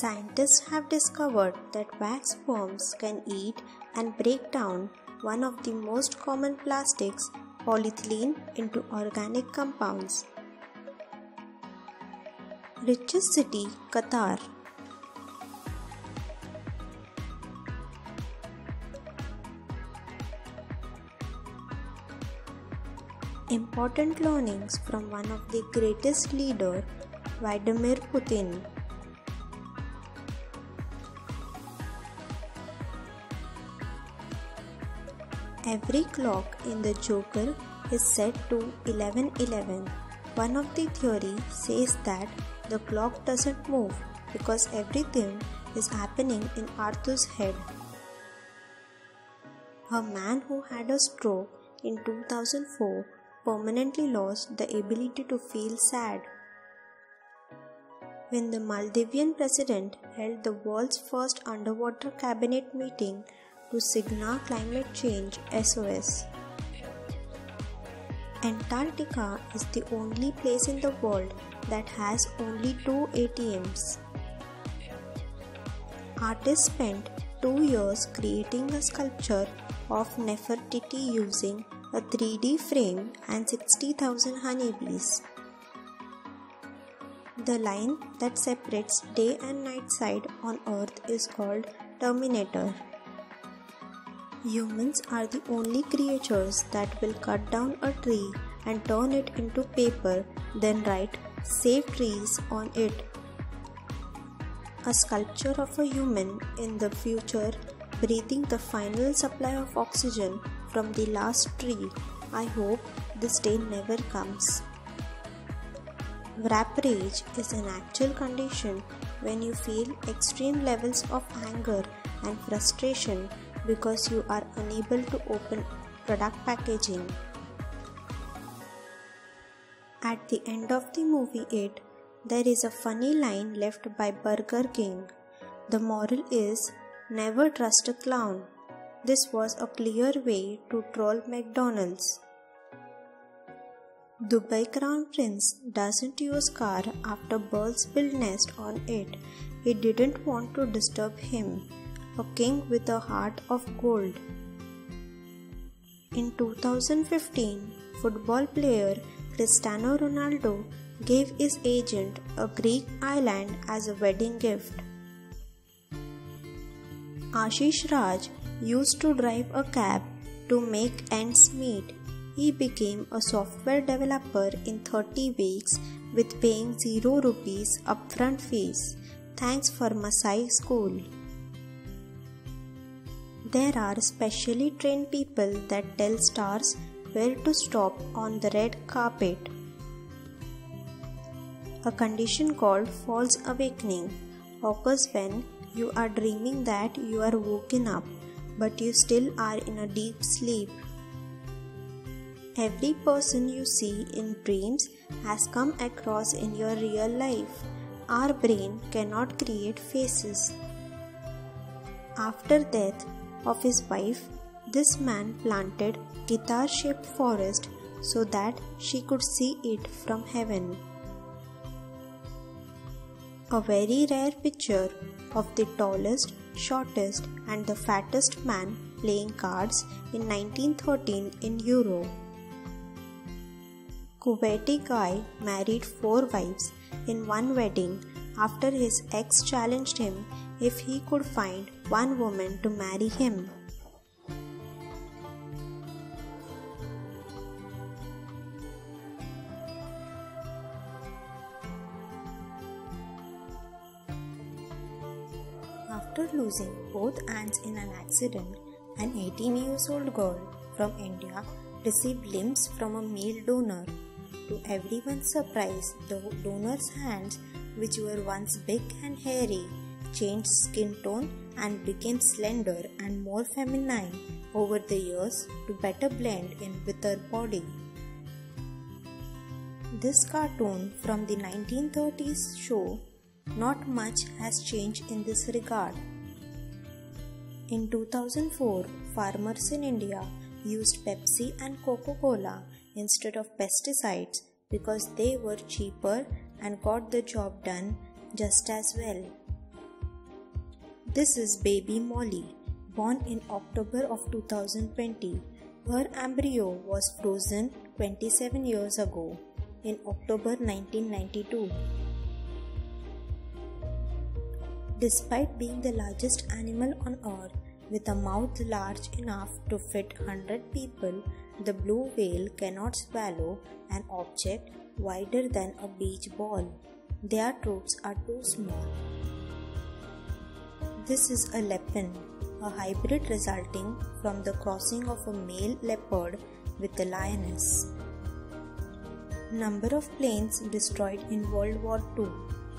Scientists have discovered that wax worms can eat and break down one of the most common plastics, polyethylene, into organic compounds. Richest city, Qatar. Important learnings from one of the greatest leader, Vladimir Putin. Every clock in the Joker is set to 11:11. One of the theory says that the clock doesn't move because everything is happening in Arthur's head. A man who had a stroke in 2004 permanently lost the ability to feel sad. When the Maldivian president held the world's first underwater cabinet meeting to signal climate change SOS. Antarctica is the only place in the world that has only 2 ATMs. Artists spent 2 years creating a sculpture of Nefertiti using a 3D frame and 60,000 honeybees. The line that separates day and night side on Earth is called Terminator. Humans are the only creatures that will cut down a tree and turn it into paper, then write "Save trees" on it. A sculpture of a human in the future breathing the final supply of oxygen from the last tree. I hope this day never comes. Wrap rage is an actual condition when you feel extreme levels of anger and frustration because you are unable to open product packaging. At the end of the movie It, there is a funny line left by Burger King. The moral is, never trust a clown. This was a clear way to troll McDonald's. Dubai Crown Prince doesn't use car after birds build nest on it. He didn't want to disturb him. A king with a heart of gold. In 2015, football player Cristiano Ronaldo gave his agent a Greek island as a wedding gift. Ashish Raj used to drive a cab to make ends meet. He became a software developer in 30 weeks with paying 0 rupees upfront fees. Thanks for Masai School. There are specially trained people that tell stars where to stop on the red carpet. A condition called false awakening occurs when you are dreaming that you are woken up, but you still are in a deep sleep. Every person you see in dreams has come across in your real life. Our brain cannot create faces. After death of his wife, this man planted guitar-shaped forest so that she could see it from heaven. A very rare picture of the tallest, shortest and the fattest man playing cards in 1913 in Europe. Kuwaiti guy married 4 wives in one wedding after his ex challenged him if he could find one woman to marry him. After losing both aunts in an accident, an 18-year-old girl from India received limbs from a male donor. To everyone's surprise, the donor's hands, which were once big and hairy, changed skin tone and became slender and more feminine over the years to better blend in with her body. This cartoon from the 1930s show not much has changed in this regard. In 2004, farmers in India used Pepsi and Coca-Cola instead of pesticides because they were cheaper and got the job done just as well. This is baby Molly, born in October of 2020. Her embryo was frozen 27 years ago in October 1992. Despite being the largest animal on earth with a mouth large enough to fit 100 people, the blue whale cannot swallow an object wider than a beach ball. Their throats are too small. This is a lepin, a hybrid resulting from the crossing of a male leopard with a lioness. Number of planes destroyed in World War II: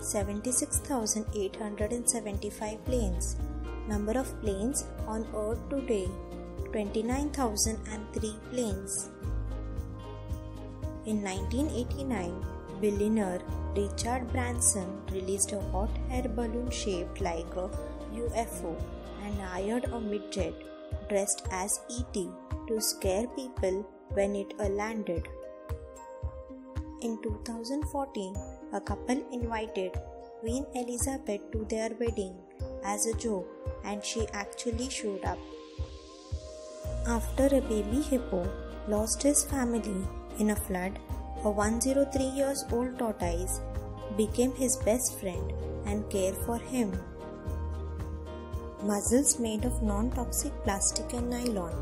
76,875 planes. Number of planes on Earth today: 29,003 planes. In 1989, billionaire Richard Branson released a hot air balloon shaped like a UFO and hired a midget dressed as E.T. to scare people when it landed. In 2014, a couple invited Queen Elizabeth to their wedding as a joke, and she actually showed up. After a baby hippo lost his family in a flood, a 103-year-old tortoise became his best friend and cared for him. Muzzles made of non-toxic plastic and nylon.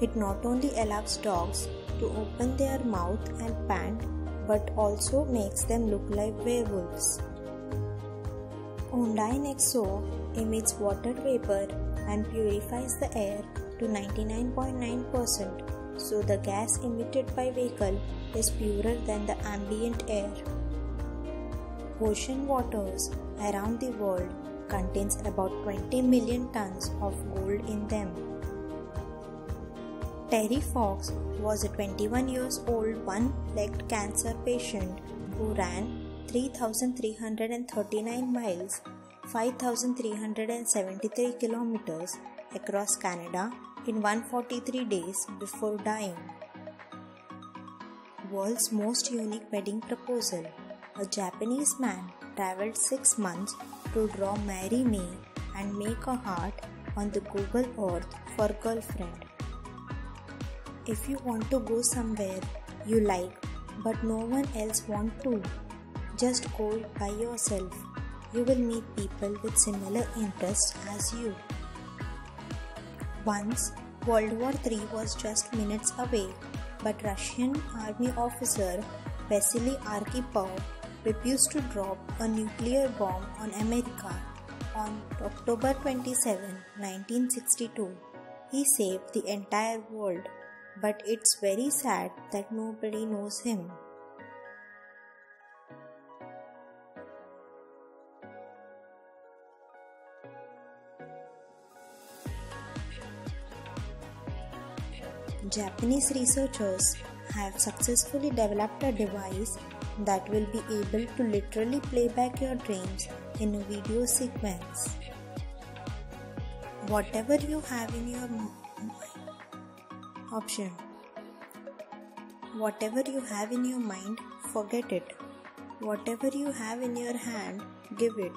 It not only allows dogs to open their mouth and pant, but also makes them look like werewolves. Ondine Nexo emits water vapor and purifies the air to 99.9%, so the gas emitted by vehicle is purer than the ambient air. Ocean waters around the world contains about 20 million tons of gold in them. Terry Fox was a 21-year-old one-legged cancer patient who ran 3,339 miles, 5,373 kilometers across Canada in 143 days before dying. World's most unique wedding proposal. A Japanese man traveled 6 months to draw "Marry Me" and make a heart on the Google Earth for girlfriend. If you want to go somewhere you like but no one else want to, just go by yourself. You will meet people with similar interests as you. Once, World War III was just minutes away, but Russian army officer Vasily Arkhipov refused to drop a nuclear bomb on America on October 27, 1962. He saved the entire world, but it's very sad that nobody knows him. Japanese researchers have successfully developed a device that will be able to literally play back your dreams in a video sequence. Whatever you have in your option. Whatever you have in your mind, forget it. Whatever you have in your hand, give it.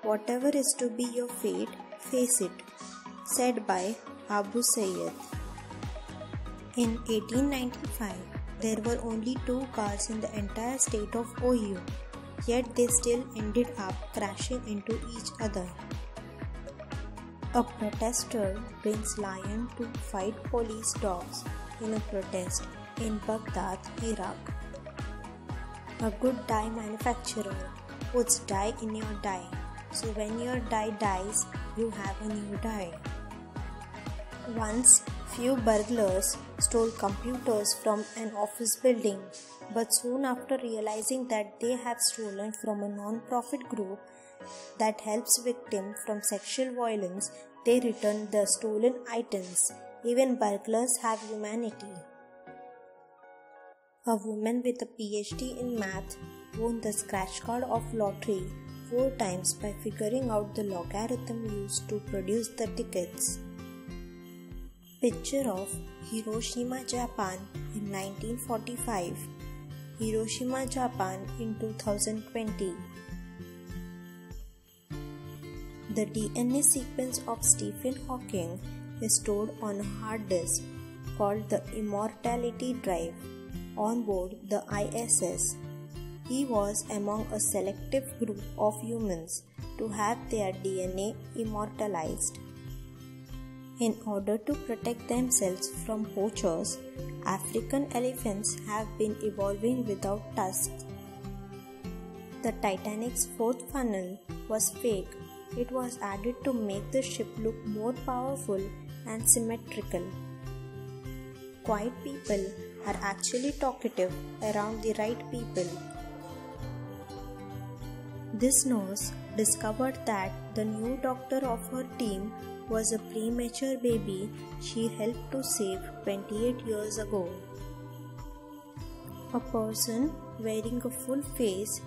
Whatever is to be your fate, face it. Said by Abu Sayyid. In 1895, there were only 2 cars in the entire state of Ohio, yet they still ended up crashing into each other. A protester brings lion to fight police dogs in a protest in Baghdad, Iraq. A good dye manufacturer puts dye in your dye, so when your dye dies, you have a new dye. Once, few burglars stole computers from an office building, but soon after realizing that they have stolen from a non-profit group that helps victims from sexual violence, they return the stolen items. Even burglars have humanity. A woman with a PhD in math won the scratch card of lottery 4 times by figuring out the logarithm used to produce the tickets. Picture of Hiroshima, Japan in 1945, Hiroshima, Japan in 2020. The DNA sequence of Stephen Hawking is stored on a hard disk called the Immortality Drive on board the ISS. He was among a selective group of humans to have their DNA immortalized. In order to protect themselves from poachers, African elephants have been evolving without tusks. The Titanic's fourth funnel was fake. It was added to make the ship look more powerful and symmetrical. Quiet people are actually talkative around the right people. This nurse discovered that the new doctor of her team was a premature baby she helped to save 28 years ago. A person wearing a full face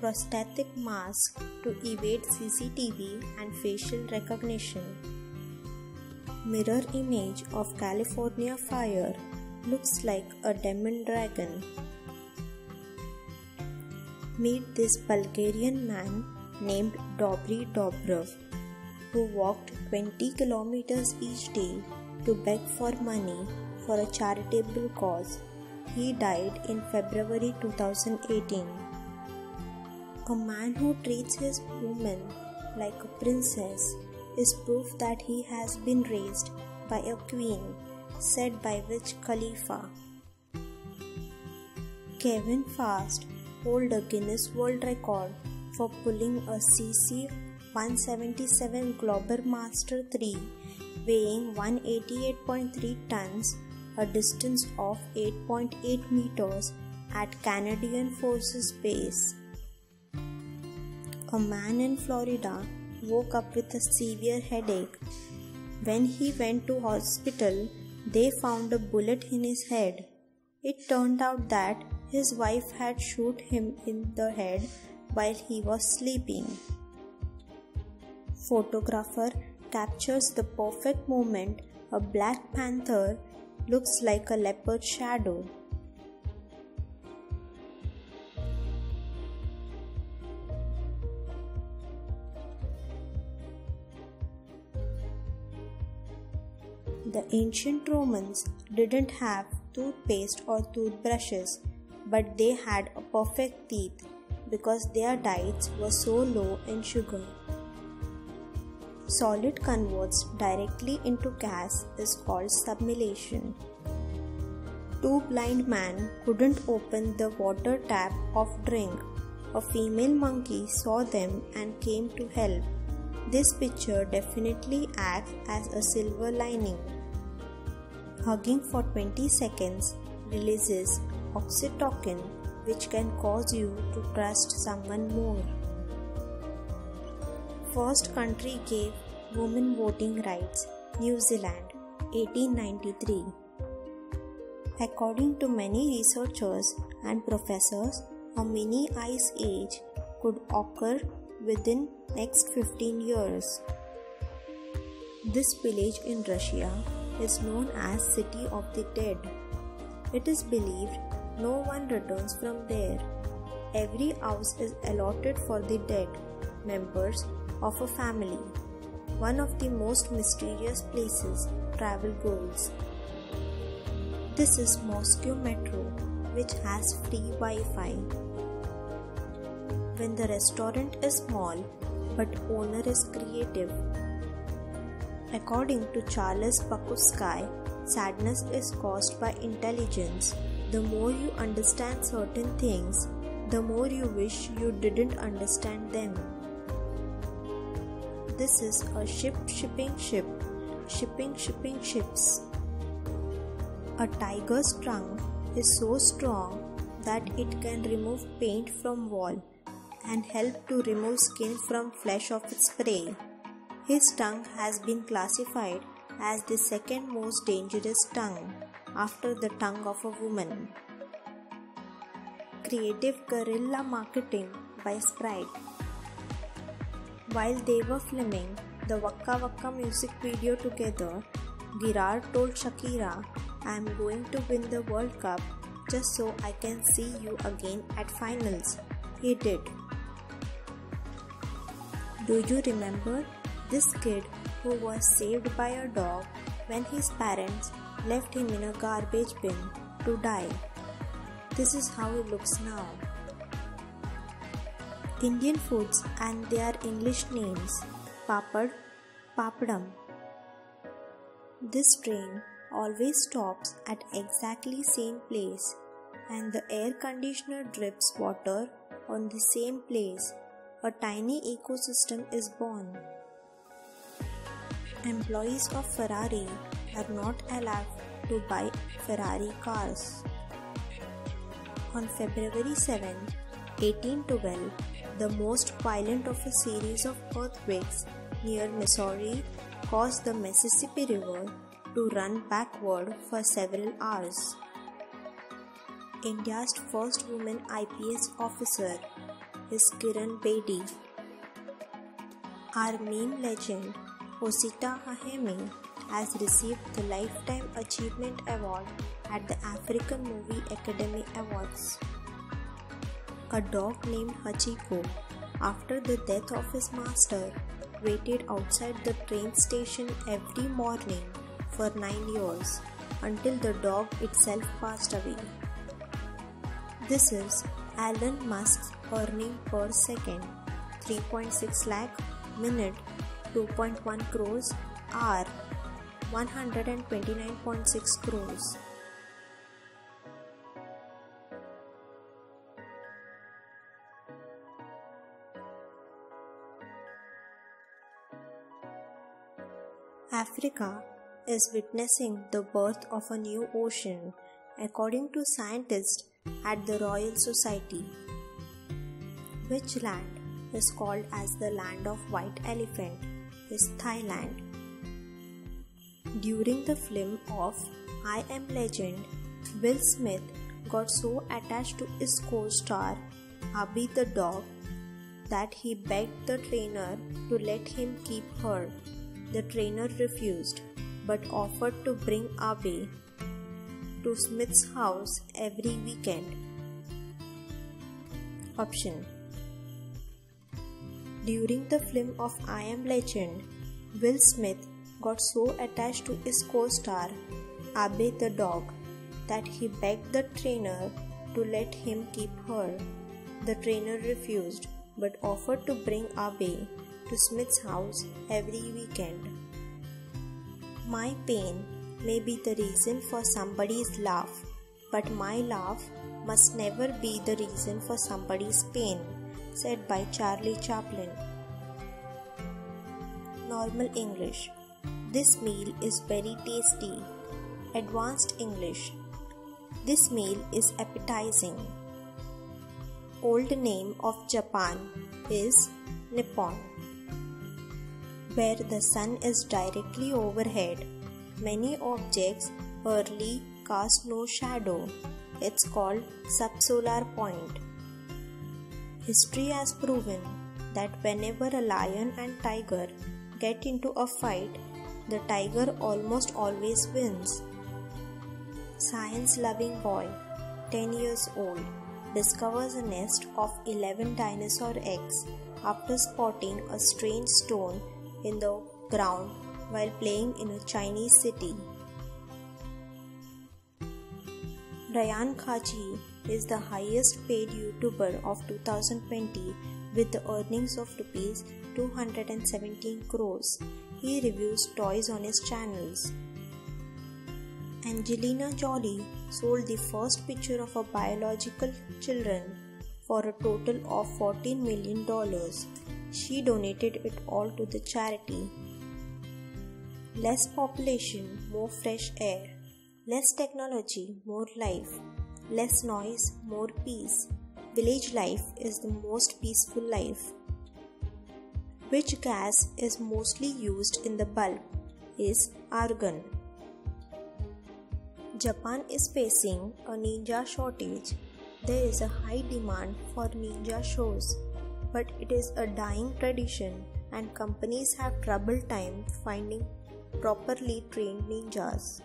prosthetic mask to evade CCTV and facial recognition. Mirror image of California fire looks like a demon dragon. Meet this Bulgarian man named Dobry Dobrov, who walked 20 kilometers each day to beg for money for a charitable cause. He died in February 2018. A man who treats his woman like a princess is proof that he has been raised by a queen, said by Wiz Khalifa. Kevin Fast holds a Guinness World Record for pulling a CC 177 Global Master 3 weighing 188.3 tons, a distance of 8.8 meters at Canadian Forces Base. A man in Florida woke up with a severe headache. When he went to hospital, they found a bullet in his head. It turned out that his wife had shot him in the head while he was sleeping. Photographer captures the perfect moment a black panther looks like a leopard shadow. The ancient Romans didn't have toothpaste or toothbrushes, but they had a perfect teeth because their diets were so low in sugar. Solid converts directly into gas is called sublimation. Two blind men couldn't open the water tap of drink. A female monkey saw them and came to help. This picture definitely acts as a silver lining. Hugging for 20 seconds releases oxytocin, which can cause you to trust someone more. First country gave women voting rights, New Zealand, 1893. According to many researchers and professors, a mini ice age could occur within next 15 years. This village in Russia is known as City of the Dead. It is believed no one returns from there. Every house is allotted for the dead members of a family. One of the most mysterious places travel goals. This is Moscow Metro, which has free Wi-Fi. When the restaurant is small, but owner is creative. According to Charles Bukowski, sadness is caused by intelligence. The more you understand certain things, the more you wish you didn't understand them. This is a ship shipping ships. A tiger's trunk is so strong that it can remove paint from wall and help to remove skin from flesh of its prey. His tongue has been classified as the second most dangerous tongue after the tongue of a woman. Creative guerrilla marketing by Sprite. While they were filming the Waka Waka music video together, Girard told Shakira, "I am going to win the World Cup just so I can see you again at finals." He did. Do you remember This kid who was saved by a dog when his parents left him in a garbage bin to die. This is how he looks now. Indian foods and their English names: papad, papadam. This train always stops at exactly same place and the air conditioner drips water on the same place. A tiny ecosystem is born. Employees of Ferrari are not allowed to buy Ferrari cars. On February 7, 1812, the most violent of a series of earthquakes near Missouri caused the Mississippi River to run backward for several hours. India's first woman IPS officer is Kiran Bedi. Our meme legend Osita Haheme has received the Lifetime Achievement Award at the African Movie Academy Awards. A dog named Hachiko, after the death of his master, waited outside the train station every morning for 9 years until the dog itself passed away. This is Elon Musk's earning per second: 3.6 lakh, minute 2.1 crores, hour 129.6 crores. Africa is witnessing the birth of a new ocean, according to scientists at the Royal Society. Which land is called as the land of white elephant is Thailand. During the film of I Am Legend, Will Smith got so attached to his co-star Abby the dog that he begged the trainer to let him keep her. The trainer refused, but offered to bring Abe to Smith's house every weekend. Option: during the film of I Am Legend, Will Smith got so attached to his co-star Abe the dog that he begged the trainer to let him keep her. The trainer refused, but offered to bring Abe to Smith's house every weekend. My pain may be the reason for somebody's laugh, but my laugh must never be the reason for somebody's pain, said by Charlie Chaplin. Normal English: this meal is very tasty. Advanced English: this meal is appetizing. Old name of Japan is Nippon. Where the sun is directly overhead, many objects early cast no shadow. It's called subsolar point. History has proven that whenever a lion and tiger get into a fight, the tiger almost always wins. Science-loving boy, 10 years old, discovers a nest of 11 dinosaur eggs after spotting a strange stone in the ground while playing in a Chinese city. Ryan Khaji is the highest paid YouTuber of 2020 with the earnings of Rs 217 crores. He reviews toys on his channels. Angelina Jolie sold the first picture of her biological children for a total of $14 million. She donated it all to the charity. Less population, more fresh air. Less technology, more life. Less noise, more peace. Village life is the most peaceful life. Which gas is mostly used in the bulb is argon. Japan is facing a ninja shortage. There is a high demand for ninja shows, but it is a dying tradition and companies have trouble time finding properly trained ninjas.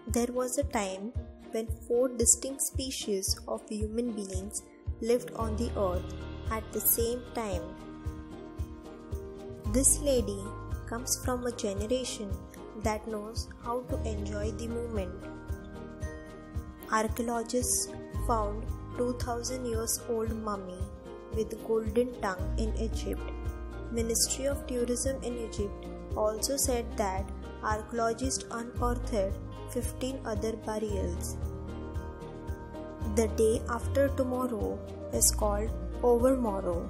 There was a time when 4 distinct species of human beings lived on the earth at the same time. This lady comes from a generation that knows how to enjoy the moment. Archaeologists found 2000 years old mummy with golden tongue in Egypt. Ministry of Tourism in Egypt also said that archaeologists unearthed 15 other burials. The day after tomorrow is called Overmorrow.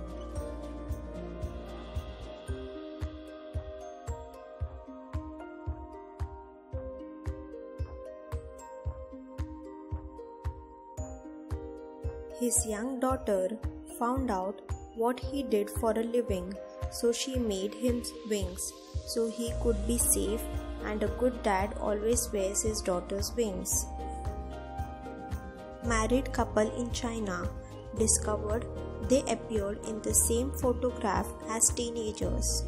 His young daughter found out what he did for a living, so she made him wings so he could be safe, and a good dad always wears his daughter's wings. Married couple in China discovered they appeared in the same photograph as teenagers.